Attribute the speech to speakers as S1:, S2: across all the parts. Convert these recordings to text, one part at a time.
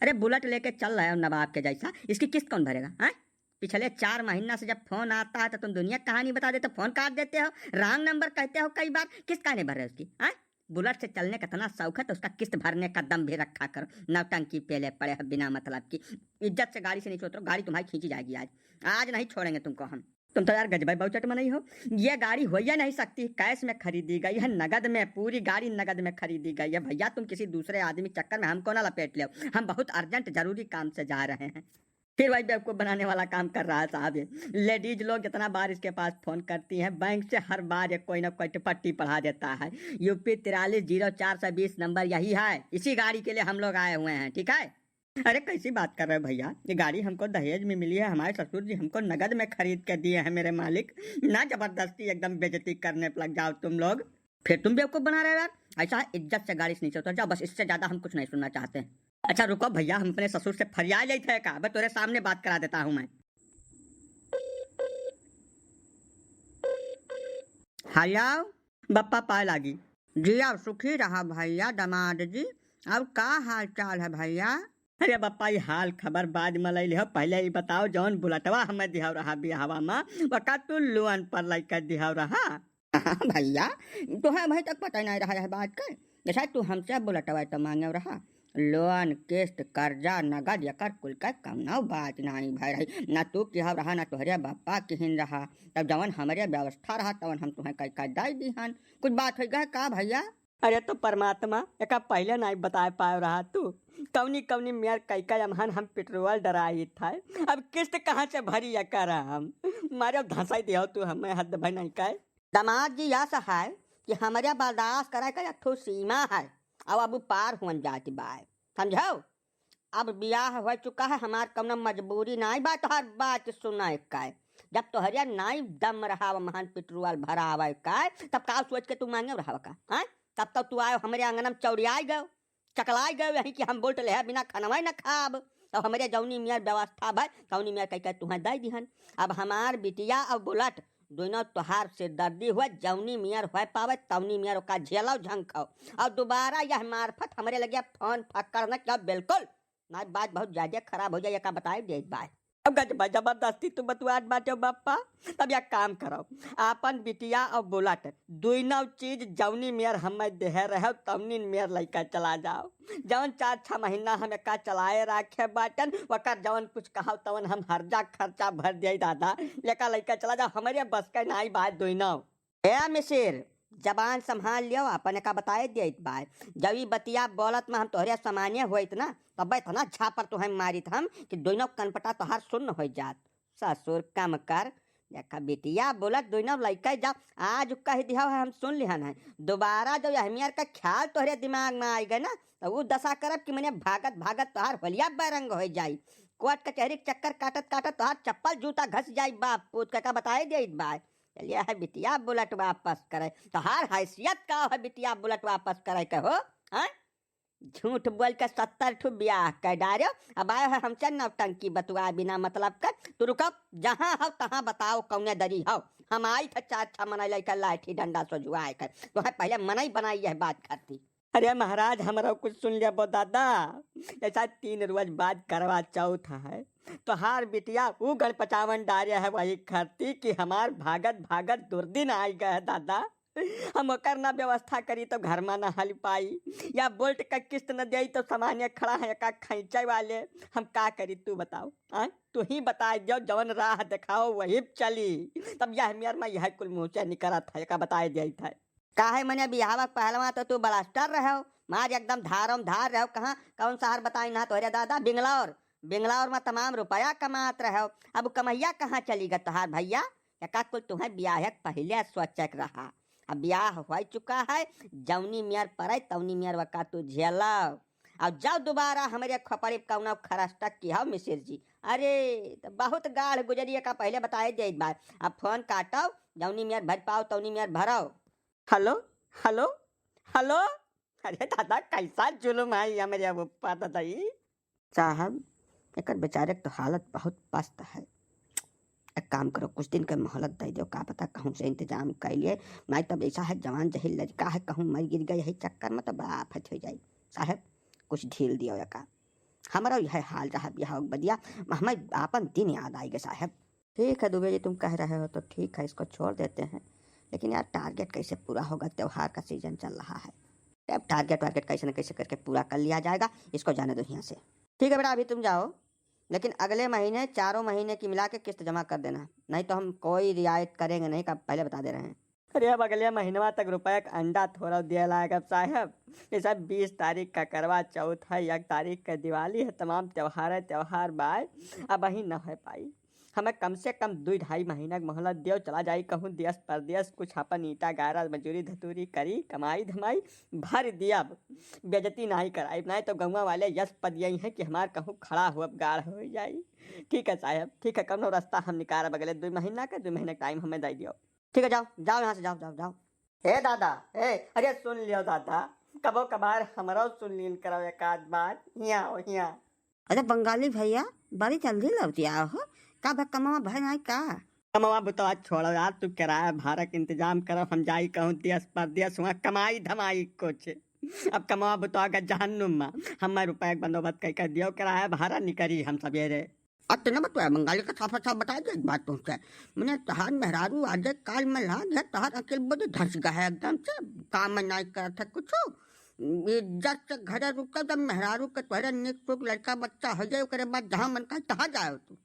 S1: अरे बुलेट लेके चल रहे हो नवाब के जैसा, इसकी किस्त कौन भरेगा? हाँ, पिछले 4 महीना से जब फोन आता है तो तुम दुनिया की कहानी बता देते हो, फोन काट देते हो, रॉन्ग नंबर कहते हो कई बार। किस्त काहे नहीं भर रहे उसकी? हाँ, बुलेट से चलने का इतना शौक है तो उसका किस्त भरने का दम भी रखा करो। नौटंकी पेले पड़े हो बिना मतलब की। इज्जत से गाड़ी से नहीं उतरो, गाड़ी तुम्हारी खींची जाएगी आज। आज नहीं छोड़ेंगे तुमको हम। तुम तो यार गजबाई बहुचट में नहीं हो। ये गाड़ी हो या नहीं सकती, कैश में खरीदी गई है, नगद में, पूरी गाड़ी नगद में खरीदी गई है भैया। तुम किसी दूसरे आदमी चक्कर में हमको ना लपेट लो, हम बहुत अर्जेंट जरूरी काम से जा रहे हैं। फिर वही बेवकूफ बनाने वाला काम कर रहा है साहब ये। लेडीज लोग जितना बार इसके पास फोन करती हैं, बैंक से हर बार ये कोई ना कोई पट्टी पढ़ा देता है। यूपी 430420 नंबर यही है, इसी गाड़ी के लिए हम लोग आए हुए हैं, ठीक है? अरे कैसी बात कर रहे हो भैया, ये गाड़ी हमको दहेज में मिली है, हमारे ससुर जी हमको नगद में खरीद के दिए हैं मेरे मालिक। ना जबरदस्ती एकदम बेइज्जती करने पर लग जाओ तुम लोग। फिर तुम बेवकूफ बना रहे हो यार। ऐसा है, इज्जत से गाड़ी से नीचे उतर जाओ, बस इससे ज्यादा हम कुछ नहीं सुनना चाहते हैं। अच्छा रुको भैया, हम अपने ससुर से फरियाद ले थे का, मैं तेरे सामने बात करा देता हूँ मैं। हेलो, बप्पा पाए लागी जी, अब सुखी रहा भैया दामाद जी। अब का हाल चाल है भैया? अरे बप्पा ये हाल खबर बाद में ले हो, पहले ही बताओ जौन बुलटवा हमें दिहाव रहा बिहावा में वका तू लोन पर लेकर दिहाव रहा। भैया तुम्हें भाई तक पता नहीं रहा है बात का। जैसा तू हमसे बुलटवा तो मांगे रहा, लोन किस्त कर्जा नगद यकर कुल का कमना बात नहीं भाई रही। ना तू किहा रहा ना तुहरे बापा किहिन रहा, तब जवन हमारे व्यवस्था रहा तवन हम तुम्हें कई का दाई दीहन। कुछ बात हो गया का भैया? अरे तो परमात्मा एक पहले नहीं बता पाए रहा तू, कौनी कौनी मेयर कई का अमहन हम पेट्रोल डराई था। अब किस्त कहाँ से भरी या कर हम मारे धंसाई दिया तू हमें हद भाई नहीं का। दामाद जी यह सहाय कि हमारे बर्दाश्त करे का एक सीमा है, अब अब पार हुन जाती बाय, समझो? अब ब्याह हो चुका है, हमार कौनो मजबूरी नहीं बात हर बात सुना का। जब तोहरिया नहीं दम रहा महान पेट्रोल भरा हुआ का, तब का सोच के तू मांगे रहा का? हाँ, तब तक तू आयो हमारे आंगन में चौड़ियाई गयो, चकलाई गयो यही कि हम बोलते ले बिना खानवा न खाब। तो हमारे जौनी मियार व्यवस्था भाई तौनी मियार कह तुम्हें दे दिहन। अब हमार बिटिया और बुलट दोनों तोहार से दर्दी हुआ, जौनी मियार हो पावे तौनी मियार का झेलो झंखाओ। और दोबारा यह मार्फत हमारे लगे फोन पकड़ना क्या बिल्कुल ना, बात बहुत ज्यादा खराब हो जाए का बताए दे बात। अब गजबा जबरदस्ती तू बतुआत बाटे बापा। तब यह काम करो, आपन बिटिया और बुलट दोनों चीज जौनी मेयर हमें देह रहे तवनी मेयर लैका चला जाओ। जवन 4-6 महीना हमें का चलाए रखे बाटन वकर जवन कुछ कहा तवन हम हर्जा खर्चा भर दिए दादा, लेका लैका चला जाओ, हमारे बस का नहीं बात दोनों। ए मिसिर जबान संभाल लियो, अपन का बताए दे बात। जब बतिया बोलत में हम तोहरे सामान्य होइत ना, तब इतना झापर तुहे मारित हम कि दोनों कनपटा तोहार सुन्न हो जात। ससुर कम कर, देखा बेटिया बोलत दोनों लैका जाओ, आज कह दिया है हम सुन लिहन है। दोबारा जब अहमियत का ख्याल तोहरे दिमाग में आई गए ना, तो वो दशा करब कि मैंने भागत भागत तोहार होलिया बैरंग हो जाई। कोर्ट कचहरी चक्कर काटत काटत तोहार चप्पल जूता घस जाई बाप पूत का बताए दे बात। चलिए है बिटिया बुलेट वापस करे, तो हर हैसियत का है बिटिया बुलेट वापस करे कहो। हाँ, झूठ बोल के 70 ठू ब्याह कर डारो। अब आए है हमसे नौटंकी बतुआ बिना मतलब कर। तू रुको, जहाँ हो तहाँ बताओ कौने दरी हो। हम आई थे 4-6 मनाई लेकर लाठी डंडा सजुआए कर, तो है पहले मनाई बनाई यह बात करती। अरे महाराज हमारा कुछ सुन लिया बो दादा, ऐसा 3 रोज बाद करवा चौथ है, तो हार बिटिया वो गणपचावन डारे है वही खरती कि हमार भागत भागत दुर्दिन आई गए दादा। हम ओकर ना व्यवस्था करी तो घर में ना हल पाई, या बोल्ट का किस्त न दे तो सामान्य खड़ा है का खैंचे वाले, हम का करी तू बताओ? हाँ, तू ही बता जो जवन राह दिखाओ वही चली। तब यह मेयर में यह कुल मुँह से निकला था का बताए दे था। काहे मने बिहावक पहलवा तो तू बलास्टर रहो, मार एकदम धारम धार रहो। कहाँ कौन शहर बताई ना तोहरे दादा? बिंगलौर, बिंगलौर में तमाम रुपया कमात रहो। अब कमैया कहाँ चली गई तोहार भैया? का कुल तुम्हें ब्याहक पहले सोचक रहा, अब ब्याह हो चुका है, जौनी मियार पड़े तौनी मियार वका तू झेलो। अब जब दोबारा हमारे खपड़ी कौना खरस्टक की हो मिसिर जी, अरे तो बहुत गाढ़ गुजरिए का पहले बताए दे बात। अब फोन काटो, जौनी मियार भर पाओ तौनी मियार भरो। हेलो हेलो हेलो, अरे दादा कैसा जुलुम है या मेरे ऊपर दादाई साहब, एक बेचारे तो हालत बहुत पस्त है। एक काम करो, कुछ दिन का मोहलत दे दो, का पता कहूँ से इंतजाम कर लिए। नहीं तब ऐसा है जवान जही लड़का है कहूँ मर गिर गए यही चक्कर में तो बड़ा आफत हो जाए। साहब कुछ ढील दियो का। हमारा यह हाल रहा बिहाव बदिया, हमें आपन दिन याद आएगा साहब। ठीक है दुबे जी, तुम कह रहे हो तो ठीक है, इसको छोड़ देते हैं। लेकिन यार टारगेट कैसे पूरा होगा, त्योहार का सीजन चल रहा है। अब टारगेट वारगेट कैसे न कैसे करके पूरा कर लिया जाएगा, इसको जाने दो यहाँ से। ठीक है बेटा, अभी तुम जाओ, लेकिन अगले महीने 4 महीने की मिला के किस्त जमा कर देना, नहीं तो हम कोई रियायत करेंगे नहीं, का पहले बता दे रहे हैं। अरे अब अगले महीनवा तक रुपया का अंडा थोड़ा दिया लाएगा साहब। ये सब 20 तारीख का करवा चौथ है, 1 तारीख का दिवाली है, तमाम त्योहार बाय अब वही न हो पाई। हमें कम से कम 2-2.5 महीना मोहलत दियो, चला जाई कहूँ देश परदेश, कुछ अपन ईटा गारा मजूरी धतूरी करी, कमाई धमाई भर दिया, बेजती नहीं कराई, नहीं तो गौवा वाले यश पद यही है कि हमार कहूँ खड़ा हुआ गाढ़ हो जाई। ठीक है साहब, ठीक है, कौनो रास्ता हम निकाल अगले 2 महीना का, 2 महीने टाइम हमें दे दियो। ठीक है, जाओ जाओ यहाँ से, जाओ जाओ जाओ। ए दादा, ए अरे सुन लियो दादा, कबो कभार हमारो सुन लीन करो एक आध बार, यहाँ आओ यहाँ। अरे बंगाली भैया, बड़ी जल्दी लौट आओ हो, का कमावा भाई नहीं का कमावा बुतवा छोड़ो यार, तू किराया भाड़ा के इंतजाम करो, हम जाई कहूँ देश परदेश, वहाँ कमाई धमाई कुछ। अब कमावा बुतवा का जहन्नुम में हमें रुपए का बंदोबस्त कर दियो, किराया भाड़ा निकरी हम सवेरे। अब ना बतवा बंगाली का साफ साफ बता दे एक बात तुमसे, मैंने तहार मेहरारू आज काल में ला गया, तहार अकेल बोझ धस गया है एकदम से, काम में नहीं कर था कुछ, इज्जत से घर रुक जब मेहरारू के तोहरे निक टुक लड़का बच्चा हो जाए, उसके बाद जहाँ मन का तहाँ जाओ तू।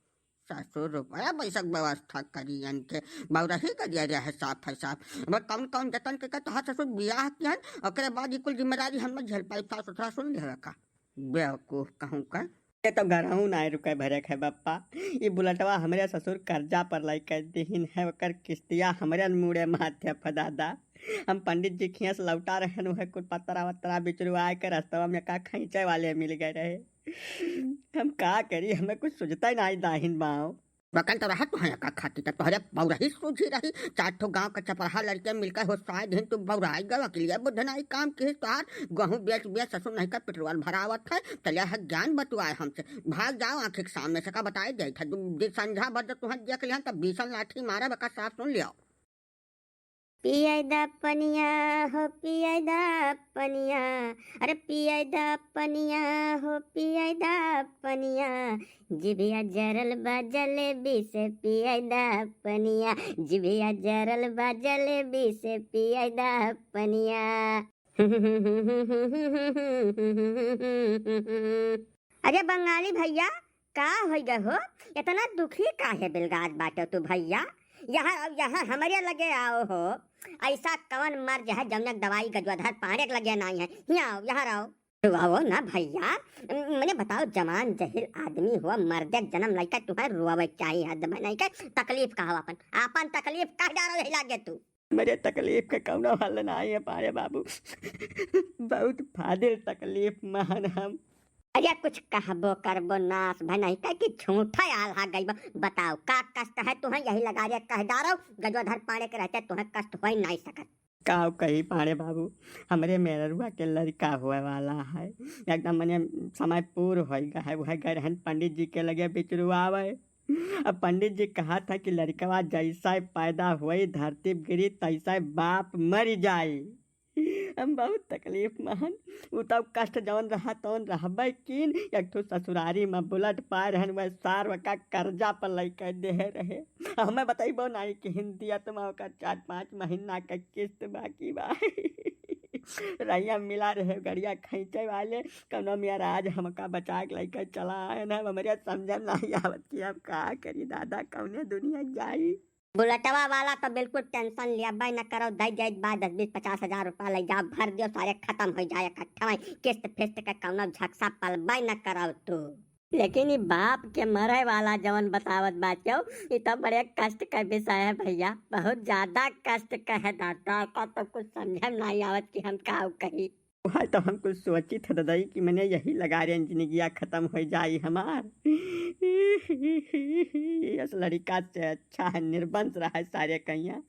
S1: 700 रुपया पैसा व्यवस्था करी के बौरही कर दिया है साफ है साफ। अब कौन कौन जतन के तहार ससुर बियाह किया, और बाद कुल जिम्मेदारी हम झेल पाई, साफ सुथरा सुन ले का बेवकूफ कहूँ का। ये तो गरहू ना रुके भरे है बप्पा, ये बुलेटवा हमारे ससुर कर्जा पर लाई कर दीन है, ओकर किस्तिया हमारे मुड़े माथे फदादा। हम पंडित जी खिया से लौटा रहे है, कुछ पतरा वतरा बिचरू आए के रास्ता में का खींचे वाले मिल गए रहे। हम का करी, हमें कुछ सुझता ही नहीं दाहिन बाँव। बकल तो रहा तुहरा का खाती तक तोहरे बौरही सूझी रही, 4 ठो गाँव का चपराहा लड़के मिलकर हो शायद तू बौराई गवा के लिए बुद्धनाई काम की तोहार गहूँ बेच बेच ससुर नहीं का पेट्रोल भरावत है, चलिए है ज्ञान बतुआए हमसे, भाग जाओ आँख के सामने से का बताए गई था, संझा बद तुहर देख लिया तब 20 लाठी मारा, बका साफ सुन लिया।
S2: पियाई दा पनिया हो पियाई दा पनिया, अरे पियाई दा पनिया हो पियाई दा पनिया, जिभिया जरल बा जलेबी से पियाई दा पनिया, जिभिया जरल बा जलेबी से पियाई दा पनिया। अरे बंगाली भैया, का हो गए हो, इतना दुखी काहे बिलगाज बाटो तू भैया, यहाँ हमारे लगे आओ हो, ऐसा कवन मर्ज है जमनक दवाई गजवाधर पाने के लगे नहीं है, यहाँ आओ यहाँ रहो। रुआओ ना भैया, मैंने बताओ जवान जहिल आदमी हुआ, मर्दे जन्म लइका तुम्हारे रुआवे चाहिए, हद में नहीं का तकलीफ का हो, अपन तकलीफ का डारो लागे तू। मेरे तकलीफ के कौनो हल नहीं है पारे बाबू, बहुत फादिल तकलीफ मान हम। अरे कुछ कहबो करबो नास भनाई का कि झूठा आल हा गई, बताओ का कष्ट है तुम्हें, यही लगा रे कह डारो, गजवाधर पाड़े के रहते तुम्हें कष्ट हो नहीं सकत। काव कही पाड़े बाबू, हमारे मेहरुआ के लड़का हुए वाला है, एकदम मैंने समय पूर्ण हो गया है, वह गए रहन पंडित जी के लगे बिचरुआवे। अब पंडित जी कहा था कि लड़कवा जैसा पैदा हुई धरती गिरी तैसा बाप मर जाए। हम बहुत तकलीफ महन, उ तब कष्ट जौन रहा तौन रहबे किन, एक ठो ससुरारी में बुलट पाए रहन, वह सार का कर्जा पर लेकर दे रहे, हमें बताइबो नहीं कि हिंदी तुम का 4-5 महीना का किस्त बाकी बा। रैया मिला रहे गड़िया खींचे वाले, कौनो मियाँ आज हमका बचा के लेकर चला आए ना, हमारे समझ नहीं आवत कि अब का करी दादा, कौने दुनिया जाई। बुलेटवा वाला तो बिल्कुल टेंशन लिया भाई न करो, दई जाए बाद 10-20-50 हजार रुपया ले जाओ, भर दियो सारे खत्म हो जाए इकट्ठा, किस्त फिस्त का कौनो झक्सा पल भाई न करो तू। लेकिन ये बाप के मरे वाला जवन बतावत बाचो, ये तो बड़े कष्ट का विषय है भैया, बहुत ज्यादा कष्ट का है दादा, का तो कुछ समझ नहीं आवत कि हम का कही। वह तो हम कुछ सोची था दादाई कि मैंने यही लगा रहे जिंदगी खत्म हो जाए हमार। इस लड़का से अच्छा है निर्बंस रहा है सारे कहिया।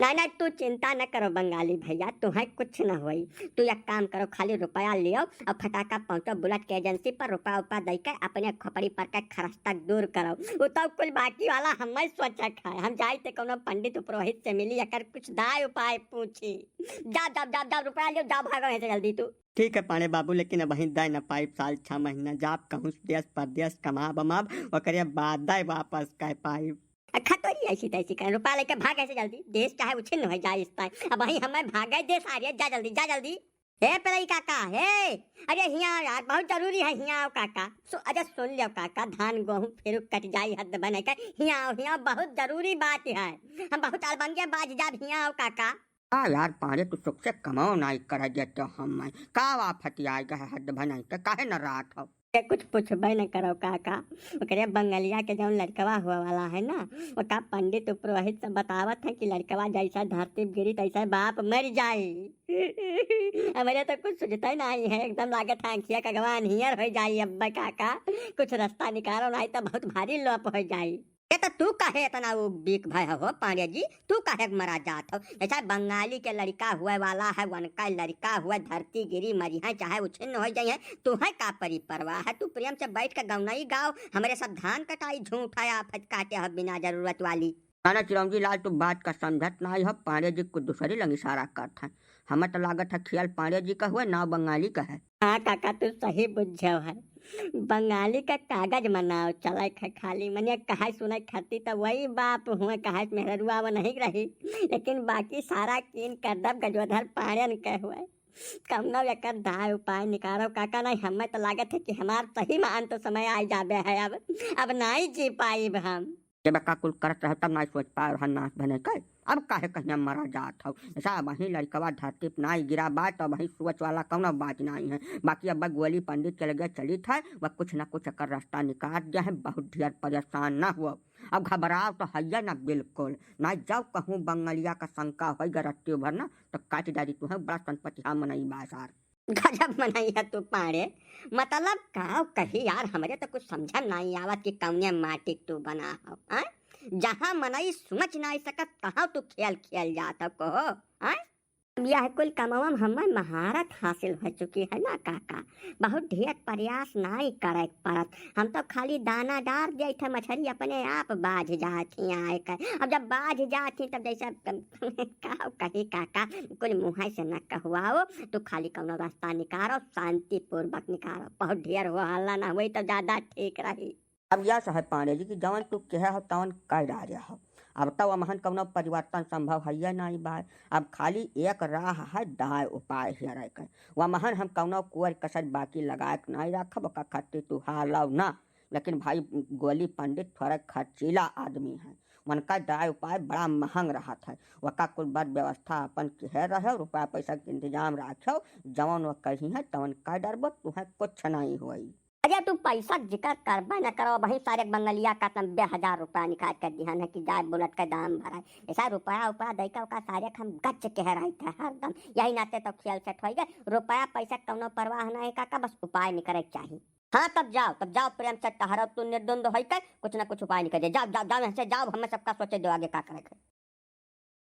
S2: नहीं तू चिंता न करो बंगाली भैया, तुम्हें कुछ न होई, तू एक काम करो, खाली रुपया लियो और फटाका पहुंचो बुलेट के एजेंसी पर, रुपया उपा दे के अपने खोपड़ी पर के खर्च तक दूर करो, वो तो कुल बाकी वाला हमें सोचा खाए, हम जाए तो कोनो पंडित पुरोहित से मिली अकर कुछ दाय उपाय पूछी। जा रुपया लियो, जा भागो ऐसे जल्दी तू।
S1: ठीक है पाणे बाबू, लेकिन अब दे न पाई साल 6 महीना जाप कहूँ देश परदेश कमा बमाब ओकरे बाद दे वापस कह पाई।
S2: खतोरी ऐसी तैसी कर रुपया लेके भाग ऐसे जल्दी, देश चाहे उछिन्न हो जाए इस टाइम। अब वही हमें भागे देश आ रही है, जा जल्दी जा जल्दी। हे पेलाई काका हे, अरे हियाँ यार बहुत जरूरी है, हियाँ आओ काका। अरे सुन लियो काका, धान गेहूँ फिर कट जाई हद बने कर, हियाँ आओ, हियाँ बहुत जरूरी बात है। हम बहुत अड़बंगे बाज जाब, हियाँ आओ काका।
S1: हाँ यार पाणे तू सुख से कमाओ नहीं कर देते हम का वाफत आए गए हद बनाई के काहे न रात हो।
S2: कुछ पूछबे न करो काका, ओकरे बंगलिया के जौन लड़कवा हुआ वाला है ना, ओका पंडित पुरोहित सब बतावत है कि लड़कवा जैसा धरती गिरी तैसा बाप मर जाए। हमारे तो कुछ सुझता नहीं है, एकदम लागत आंखिया का गवान हियर हो जाई। अब्बा काका कुछ रास्ता निकालो, नहीं तो बहुत भारी लोप हो जाई। ये तो तू काहे इतना वो बीक भाई हो पांडे जी, तू काहे मरा जात हो। ऐसा बंगाली के लड़का हुए वाला है, उनका लड़का हुआ धरती गिरी मरी है चाहे उछिन्न हो जाए, तू है का परी परवाह है। तू प्रेम से बैठ कर गौनई गाओ, हमारे सब धान कटाई झूठ है आफत काटे हो बिना जरूरत वाली।
S1: ना चिरौंजी लाल तू बात का समझत नहीं हो, पांडे जी कुछ दूसरी लंग इशारा करत है। हमें तो लागत है ख्याल पांडे जी का हुआ ना बंगाली का है।
S2: हाँ काका तू सही बुझो है, बंगाली का कागज मनाओ चला खाली मनिया कहा सुना खाती तो वही बाप हुए कहा मेहरुआ वो नहीं रही, लेकिन बाकी सारा कीन कर दब गजोधर पाड़न के हुए। कमनो एकर दाय उपाय निकालो काका, नहीं हमें तो लागत है कि हमार सही में अंत समय आ जाबे है। अब नहीं जी पाई हम।
S1: जब का कुल करत रह तब ना सोच पाए और नाश बने कर, अब काहे कहीं मरा जात हो। ऐसा वही लड़कवा धरती पर नहीं गिरा बात, तो वही सोच वाला कौन बात नहीं है। बाकी अब गोली पंडित चल गया चली था, वह कुछ न कुछ कर रास्ता निकाल दिया है, बहुत ढेर परेशान न हुआ। अब घबराओ तो है ना बिल्कुल ना, जब कहूँ बंगलिया का शंका हो रत्ती भर ना तो काट डाली तू है बड़ा संपत्ति हम नहीं बाजार।
S2: गजब मनाई है तू पाड़े, मतलब का कही यार, हमारे तो कुछ समझ नहीं आवत कि कौने माटी तू बना हो। जहाँ मनाई समझ नहीं सकत कहाँ तू खेल खेल जाता कहो। यह कुल कमावम हमें महारत हासिल हो चुकी है ना काका, बहुत ढेर प्रयास नहीं करे पड़त। हम तो खाली दाना डार दिए थे, मछली अपने आप बाझ जाती आए कर। अब जब बाझ जाती तब जैसा कही काका कुल मुँह से न कहवाओ, तो खाली कौनो रास्ता निकालो, शांति पूर्वक निकालो, बहुत ढेर हो हल्ला ना हुई तो ज्यादा ठीक रही।
S1: अब यह है पांडे जी की जवन तू कह हो तवन कह डाले हो, अब तो वमहन कौनो परिवर्तन संभव है नहीं बात। अब खाली एक राह है दाय उपाय है रह कर, वमहन हम कौनो कुर कसर बाकी लगा के नहीं रखब का खत्ती तू हालव ना। लेकिन भाई गोली पंडित थोड़ा खर्चीला आदमी है, उनका दाय उपाय बड़ा महंग रहा था। वका कुल बद व्यवस्था अपन कह रहे, रुपया पैसा के इंतजाम रखो, जवन वो कही है तवन का डरबो तुहे कुछ नहीं हुई।
S2: अरे तू पैसा जिक्र करबे न करो, वही सारे बंगलिया का 90,000 रुपया निकाल कर दिया है कि जाए बुलेट का दाम भरा। ऐसा रुपया उपया दे का सारे हम गच कह रहे थे हरदम, यही नाते तो खेल सेट हो गए। रुपया पैसा कौनो परवाह नहीं काका, बस उपाय निकले चाहिए। हाँ तब जाओ प्रेम से टहरो, तू निर्द्वंद हो कुछ ना कुछ उपाय निकल जाओ, जाओ जाओ जाओ, हमें सबका सोचे दो आगे का करे।